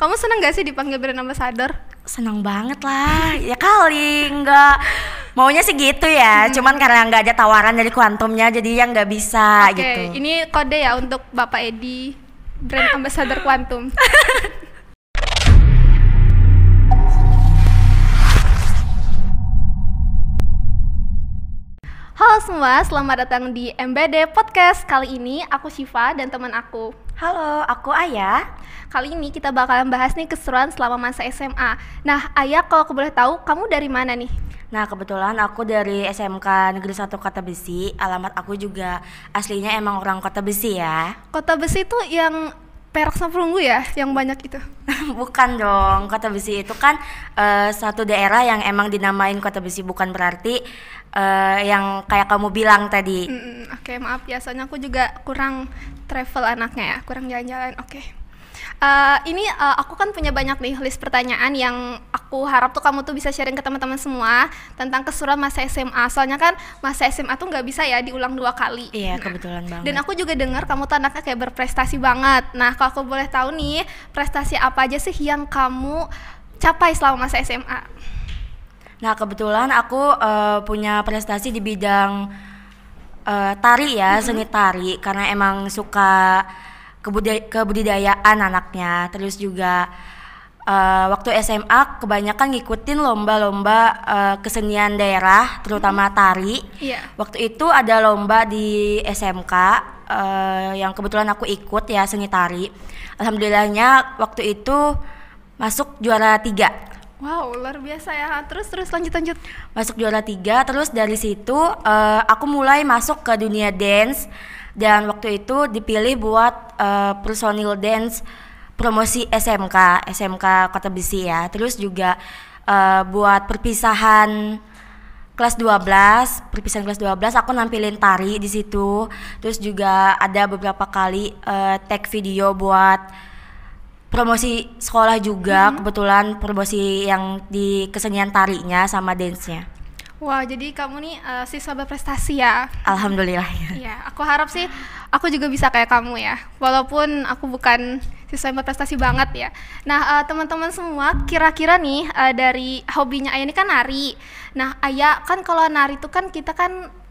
Kamu seneng gak sih dipanggil brand ambassador? Seneng banget lah, ya kali nggak maunya sih gitu ya, cuman karena nggak ada tawaran dari Quantumnya jadi yang nggak bisa gitu. Ini kode ya untuk Bapak Edi, brand ambassador Quantum. Halo semua, selamat datang di MBD Podcast. Kali ini aku Syifa dan teman aku. Halo, aku Aya. Kali ini kita bakalan bahas nih keseruan selama masa SMA. Nah, Aya, kalau aku boleh tahu, kamu dari mana nih? Nah, kebetulan aku dari SMK Negeri 1 Kota Besi. Alamat aku juga aslinya emang orang Kota Besi ya. Kota Besi itu yang Perak sama Perunggu ya, yang banyak itu? Bukan dong, Kota Besi itu kan satu daerah yang emang dinamain Kota Besi, bukan berarti yang kayak kamu bilang tadi. Oke, maaf ya, soalnya aku juga kurang travel anaknya ya, kurang jalan-jalan. Oke. Ini aku kan punya banyak nih list pertanyaan yang aku harap tuh kamu tuh bisa sharing ke teman-teman semua tentang keseruan masa SMA. Soalnya kan masa SMA tuh nggak bisa ya diulang 2 kali. Iya, kebetulan banget. Dan aku juga dengar kamu tuh anaknya kayak berprestasi banget. Nah, kalau aku boleh tahu nih, prestasi apa aja sih yang kamu capai selama masa SMA? Nah, kebetulan aku punya prestasi di bidang tari ya, seni tari, karena emang suka kebudayaan anaknya. Terus juga waktu SMA kebanyakan ngikutin lomba-lomba kesenian daerah, terutama tari. Waktu itu ada lomba di SMK yang kebetulan aku ikut ya, seni tari. Alhamdulillahnya waktu itu masuk juara 3. Wow, luar biasa ya. Terus lanjut. Masuk juara 3, terus dari situ aku mulai masuk ke dunia dance. Dan waktu itu dipilih buat personil dance promosi SMK Kota Besi ya. Terus juga buat perpisahan kelas 12 aku nampilin tari di situ. Terus juga ada beberapa kali tag video buat promosi sekolah juga, kebetulan promosi yang di kesenian tarinya sama dance-nya. Wah, jadi kamu nih siswa berprestasi ya? Alhamdulillah ya. Iya, aku harap sih aku juga bisa kayak kamu ya, walaupun aku bukan siswa yang berprestasi banget ya. Nah, teman-teman semua, kira-kira nih dari hobinya Aya ini kan nari. Nah, Aya kan kalau nari tuh kan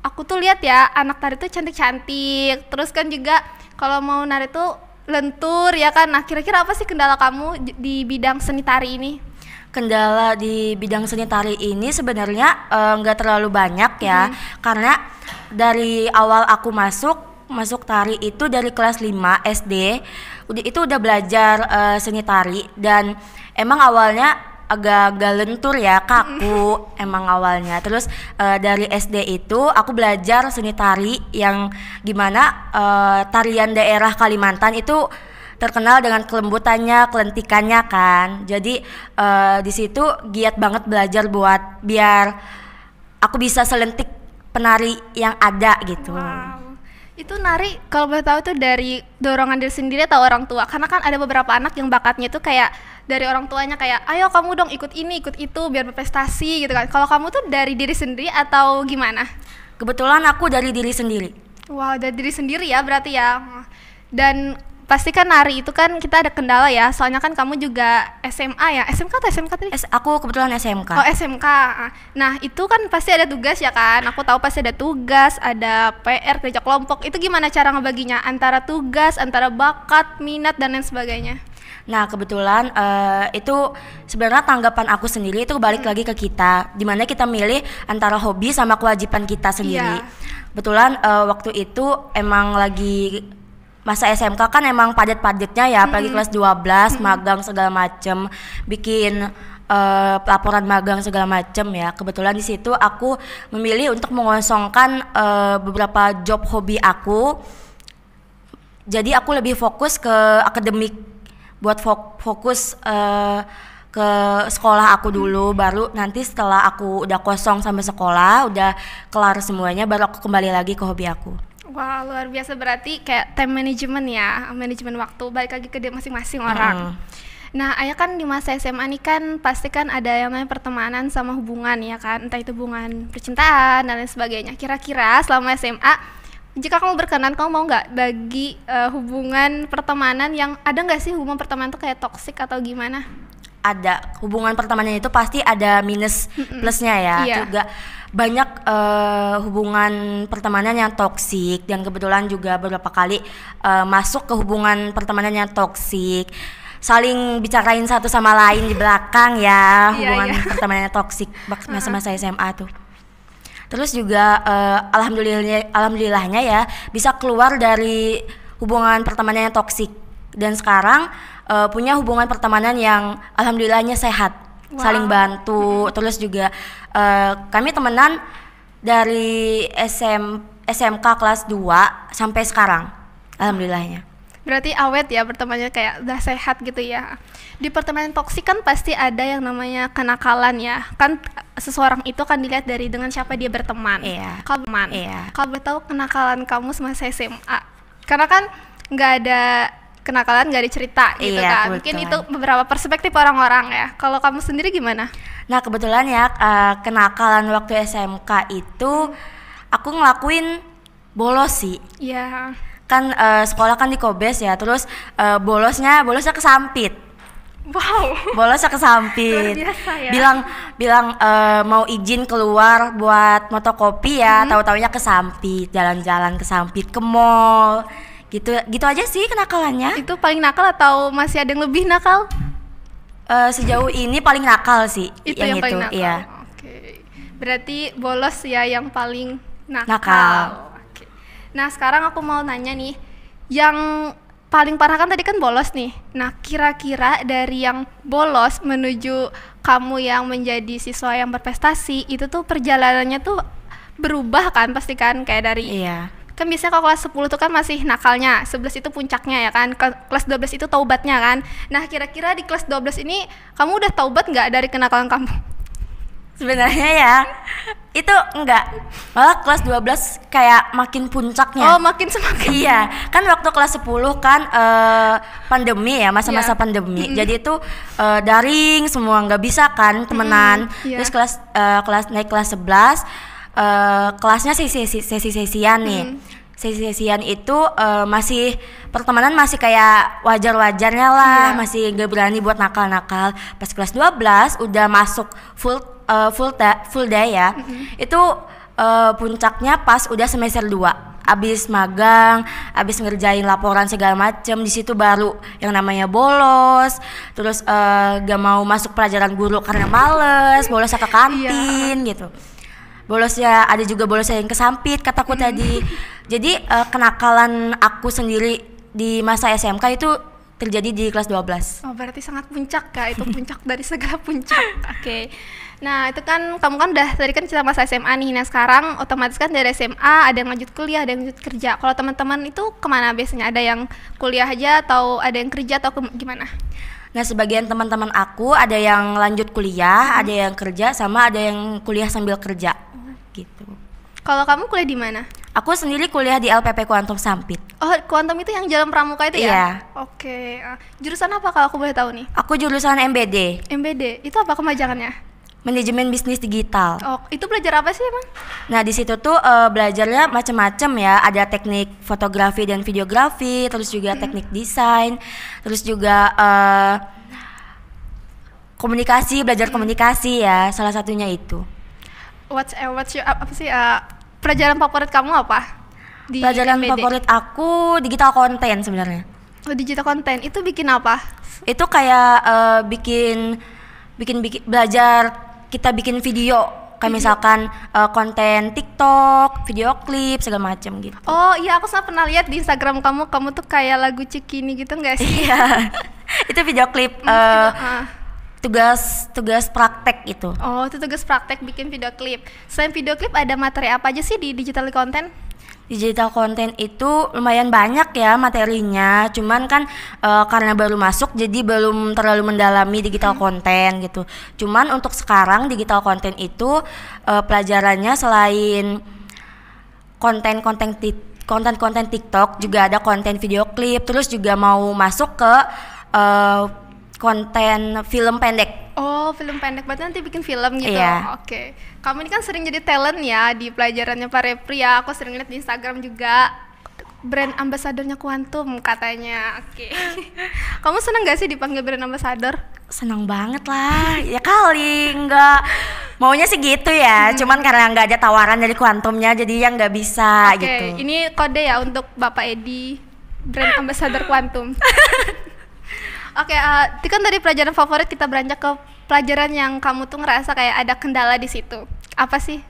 aku tuh lihat ya, anak tari tuh cantik-cantik. Terus kan juga kalau mau nari tuh lentur ya kan. Nah, kira-kira apa sih kendala kamu di bidang seni tari ini? Kendala di bidang seni tari ini sebenarnya nggak terlalu banyak ya, karena dari awal aku masuk tari itu dari kelas 5 SD itu udah belajar seni tari, dan emang awalnya agak lentur ya, kaku emang awalnya. Terus dari SD itu aku belajar seni tari yang gimana tarian daerah Kalimantan itu terkenal dengan kelembutannya, kelentikannya kan. Jadi di situ giat banget belajar buat biar aku bisa selentik penari yang ada gitu. Wow. Itu nari kalau boleh tahu itu dari dorongan diri sendiri atau orang tua? Karena kan ada beberapa anak yang bakatnya itu kayak dari orang tuanya kayak, ayo kamu dong ikut ini, ikut itu biar berprestasi gitu kan. Kalau kamu tuh dari diri sendiri atau gimana? Kebetulan aku dari diri sendiri. Wow, dari diri sendiri ya berarti ya. Dan pasti kan nari itu kan kita ada kendala ya, soalnya kan kamu juga SMA ya, SMK atau SMK tadi? Aku kebetulan SMK. Oh, SMK. Nah, itu kan pasti ada tugas ya kan, aku tahu pasti ada tugas, ada PR, kerja kelompok. Itu gimana cara ngebaginya antara tugas, antara bakat, minat, dan lain sebagainya? Nah, kebetulan itu sebenarnya tanggapan aku sendiri itu balik lagi ke kita, dimana kita milih antara hobi sama kewajiban kita sendiri. Kebetulan waktu itu emang lagi masa SMK kan emang padat-padatnya ya, apalagi kelas 12, magang segala macem, bikin laporan magang segala macem ya. Kebetulan di situ aku memilih untuk mengosongkan beberapa job hobi aku. Jadi aku lebih fokus ke akademik, buat fokus ke sekolah aku dulu, baru nanti setelah aku udah kosong sama sekolah, udah kelar semuanya, baru aku kembali lagi ke hobi aku. Wah, luar biasa, berarti kayak time management ya, manajemen waktu, balik lagi ke dia masing-masing orang. Nah, Aya kan di masa SMA nih kan pasti kan ada yang namanya pertemanan sama hubungan ya kan, entah itu hubungan percintaan dan lain sebagainya. Kira-kira selama SMA jika kamu berkenan, kamu mau nggak bagi hubungan pertemanan yang ada nggak sih hubungan pertemanan tuh kayak toksik atau gimana? Ada, hubungan pertemanan itu pasti ada minus plusnya ya. Iya. Juga banyak hubungan pertemanan yang toksik, dan kebetulan juga beberapa kali masuk ke hubungan pertemanan yang toksik, saling bicarain satu sama lain di belakang ya. Hubungan pertemanannya toksik masa-masa SMA tuh. Terus juga alhamdulillahnya ya bisa keluar dari hubungan pertemanan yang toksik, dan sekarang punya hubungan pertemanan yang alhamdulillahnya sehat. Saling bantu. Terus juga kami temenan dari SMK kelas 2 sampai sekarang, alhamdulillahnya. Berarti awet ya pertemanannya, kayak udah sehat gitu ya. Di pertemanan toksik kan pasti ada yang namanya kenakalan ya. Kan seseorang itu kan dilihat dari dengan siapa dia berteman. Iya. Kalau boleh tahu kenakalan kamu semasa SMA. Karena kan nggak ada kenakalan nggak ada cerita gitu kan. Mungkin itu beberapa perspektif orang-orang ya. Kalau kamu sendiri gimana? Nah kebetulan ya kenakalan waktu SMK itu aku ngelakuin bolos sih. Iya. Kan sekolah kan di Kobes ya, terus bolosnya kesampit. Wow. Bolosnya kesampit. Luar biasa ya. Bilang mau izin keluar buat motokopi ya, tahu-taunya kesampit, jalan-jalan kesampit ke mall. Gitu aja sih kenakalannya. Itu paling nakal atau masih ada yang lebih nakal? Sejauh ini paling nakal sih. Itu yang paling nakal. Iya. Oke. Berarti bolos ya yang paling nakal. Oke. Nah sekarang aku mau nanya nih, yang paling parah kan tadi kan bolos nih. Nah kira-kira dari yang bolos menuju kamu yang menjadi siswa yang berprestasi, itu tuh perjalanannya tuh berubah kan pasti kan, kayak dari kan biasanya kalau kelas 10 tuh kan masih nakalnya, 11 itu puncaknya ya kan, kelas 12 itu taubatnya kan. Nah kira-kira di kelas 12 ini kamu udah taubat nggak dari kenakalan kamu? Sebenarnya ya itu enggak, malah kelas 12 kayak makin puncaknya. Oh makin semakin. Iya, kan waktu kelas 10 kan pandemi ya, masa-masa pandemi. Jadi itu daring semua, nggak bisa kan temenan. Terus kelas naik kelas 11 kelasnya sesi-sesian nih. Sesi-sesian itu masih pertemanan masih kayak wajar-wajarnya lah, masih gak berani buat nakal-nakal. Pas kelas 12 udah masuk full day ya. Itu puncaknya pas udah semester 2. Abis magang, abis ngerjain laporan segala macem, di situ baru yang namanya bolos. Terus gak mau masuk pelajaran guru karena males, bolosnya ke kantin gitu. Bolosnya ada juga bolosnya yang kesampit kataku tadi. Jadi kenakalan aku sendiri di masa SMK itu terjadi di kelas 12. Oh berarti sangat puncak Kak, itu puncak dari segala puncak. Oke. Nah itu kan kamu kan udah tadi kan cerita masa SMA nih. Nah sekarang otomatis kan dari SMA ada yang lanjut kuliah, ada yang lanjut kerja. Kalau teman-teman itu kemana biasanya? Ada yang kuliah aja atau ada yang kerja atau gimana? Nah sebagian teman-teman aku ada yang lanjut kuliah, ada yang kerja, sama ada yang kuliah sambil kerja gitu. Kalau kamu kuliah di mana? Aku sendiri kuliah di LPP Kuantum Sampit. Oh, Kuantum itu yang Jalan Pramuka itu ya? Iya. Oke. Jurusan apa kalau aku boleh tahu nih? Aku jurusan MBD. MBD, itu apa kemajangannya? Manajemen Bisnis Digital. Oh, itu belajar apa sih emang? Nah, di situ tuh belajarnya macam-macam ya. Ada teknik fotografi dan videografi, terus juga teknik desain, terus juga komunikasi, belajar komunikasi ya. Salah satunya itu. What's your apa sih pelajaran favorit kamu apa? Di pelajaran MBD? Favorit aku digital content sebenarnya. Oh, digital content itu bikin apa? Itu kayak bikin belajar kita bikin video kayak misalkan konten TikTok, video klip segala macam gitu. Oh iya, aku pernah lihat di Instagram kamu tuh kayak lagu Cikini gitu nggak sih? Iya. Itu video klip tugas praktek itu. Oh, itu tugas praktek bikin video klip. Selain video klip ada materi apa aja sih di digital content? Digital content itu lumayan banyak ya materinya, cuman kan karena baru masuk jadi belum terlalu mendalami digital content gitu. Cuman untuk sekarang digital content itu pelajarannya selain konten-konten TikTok juga ada konten video klip, terus juga mau masuk ke konten film pendek. Oh Oh, film pendek, berarti nanti bikin film gitu. Iya. Oke. Kamu ini kan sering jadi talent ya di pelajarannya Pak Repri ya. Aku sering lihat di Instagram juga. Brand ambasadornya Quantum katanya. Oke. Kamu seneng gak sih dipanggil brand ambassador? Seneng banget lah. Ya kali enggak. Maunya sih gitu ya. Cuman karena nggak ada tawaran dari Quantumnya, jadi yang nggak bisa Oke, gitu. ini kode ya untuk Bapak Edi, brand ambassador Quantum. Oke, itu kan dari pelajaran favorit kita beranjak ke pelajaran yang kamu tuh ngerasa kayak ada kendala di situ. Apa sih?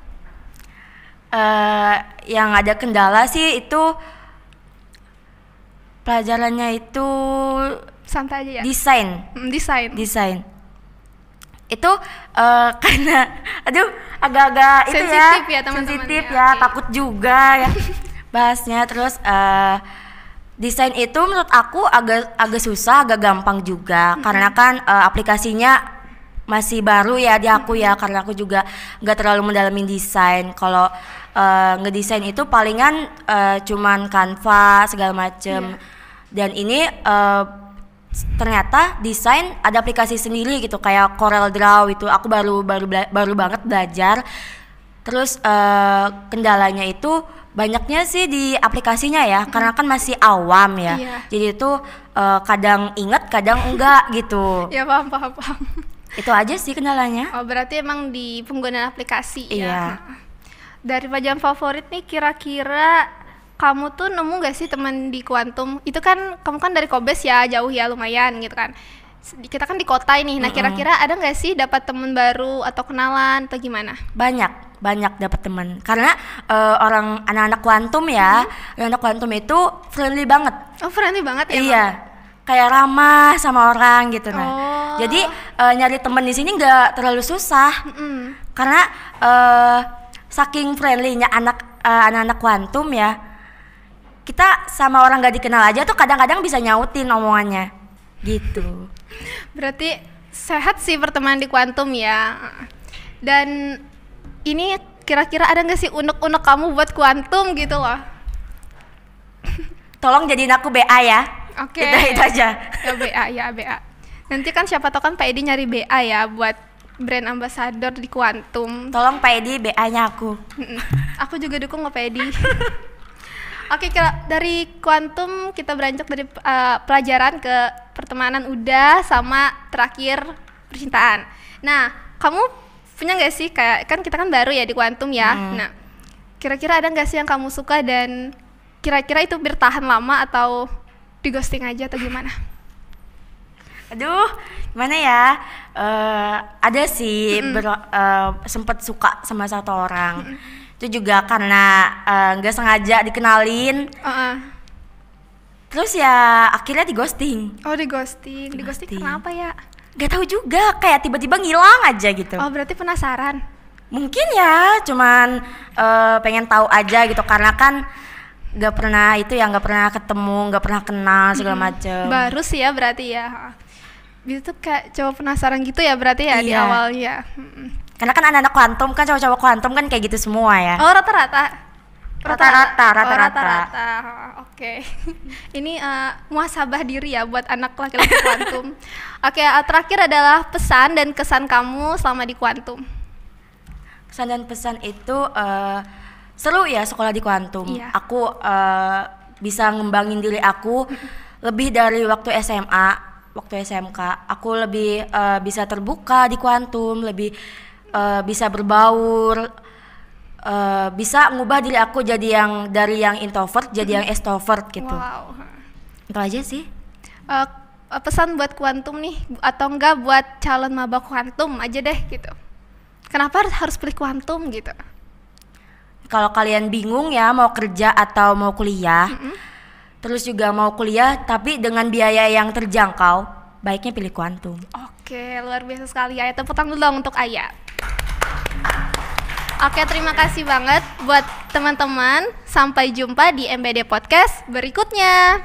Yang ada kendala sih itu pelajarannya itu Santai aja ya. desain. Desain. Itu karena agak-agak itu Sensitif ya, teman-teman sensitif ya. ya, Oke. takut juga ya bahasnya. Terus desain itu menurut aku agak susah, agak gampang juga karena kan aplikasinya masih baru ya di aku ya, karena aku juga nggak terlalu mendalamin desain. Kalau ngedesain itu palingan cuman Canva segala macem. Dan ini ternyata desain ada aplikasi sendiri gitu, kayak Corel Draw itu aku baru banget belajar. Terus kendalanya itu banyaknya sih di aplikasinya ya, karena kan masih awam ya. Iya. Jadi itu kadang inget kadang enggak gitu. Ya paham. Itu aja sih kendalanya. Oh, berarti emang di penggunaan aplikasi Iya. ya. Dari pelajaran favorit nih, kira-kira kamu tuh nemu gak sih teman di Quantum? Itu kan kamu kan dari Kobes ya, jauh ya lumayan gitu kan. Kita kan di kota ini. Nah, kira-kira ada nggak sih dapat teman baru atau kenalan atau gimana? Banyak dapat teman karena anak-anak Quantum ya, anak Quantum itu friendly banget. Oh, friendly banget ya. Iya, kayak ramah sama orang gitu. Nah, Oh. jadi nyari teman di sini nggak terlalu susah karena saking friendly-nya anak-anak Quantum ya, kita sama orang nggak dikenal aja tuh kadang-kadang bisa nyautin omongannya gitu. Berarti sehat sih pertemanan di Quantum ya. Dan ini kira-kira ada nggak sih unek-unek kamu buat Quantum gitu loh? Tolong jadiin aku BA ya. Oke. Itu aja. Ya BA. Nanti kan siapa tahu kan Pak Edi nyari BA ya buat brand ambassador di Quantum. Tolong Pak Edi BA-nya aku. Aku juga dukung Pak Edi. Oke, dari Quantum kita beranjak dari pelajaran ke pertemanan udah, sama terakhir percintaan. Nah, kamu punya nggak sih kayak, kan kita kan baru ya di Quantum ya. Nah, kira-kira ada nggak sih yang kamu suka dan kira-kira itu bertahan lama atau di ghosting aja atau gimana? Aduh, gimana ya? Ada sih sempet suka sama satu orang. Itu juga karena nggak sengaja dikenalin. Terus ya akhirnya di ghosting. Oh, di ghosting kenapa ya? Gak tahu juga, kayak tiba-tiba ngilang aja gitu. Oh, berarti penasaran. Mungkin ya, cuman pengen tahu aja gitu, karena kan nggak pernah ketemu, nggak pernah kenal segala macem. Baru sih ya berarti ya. Itu tuh kayak coba penasaran gitu ya berarti ya. Di Iya. awalnya. Karena kan anak-anak Quantum kan, cowok-cowok Quantum kan kayak gitu semua ya. Oh, rata-rata. Rata-rata. Oke. Ini muhasabah diri ya buat anak laki-laki Quantum. Oke, terakhir adalah pesan dan kesan kamu selama di Quantum. Kesan dan pesan itu seru ya sekolah di Quantum. Iya. Aku bisa ngembangin diri aku lebih dari waktu SMA, waktu SMK. Aku lebih bisa terbuka di Quantum, lebih bisa berbaur, bisa ngubah diri aku jadi dari yang introvert jadi yang extrovert gitu. Wow. Itu aja sih. Pesan buat Quantum nih, atau enggak buat calon maba Quantum aja deh gitu. Kenapa harus pilih Quantum gitu? Kalau kalian bingung ya mau kerja atau mau kuliah, terus juga mau kuliah tapi dengan biaya yang terjangkau, baiknya pilih Quantum. Oke, luar biasa sekali ya. Tepuk tangan dulu dong untuk Aya. Oke, terima kasih banget buat teman-teman. Sampai jumpa di MBD Podcast berikutnya.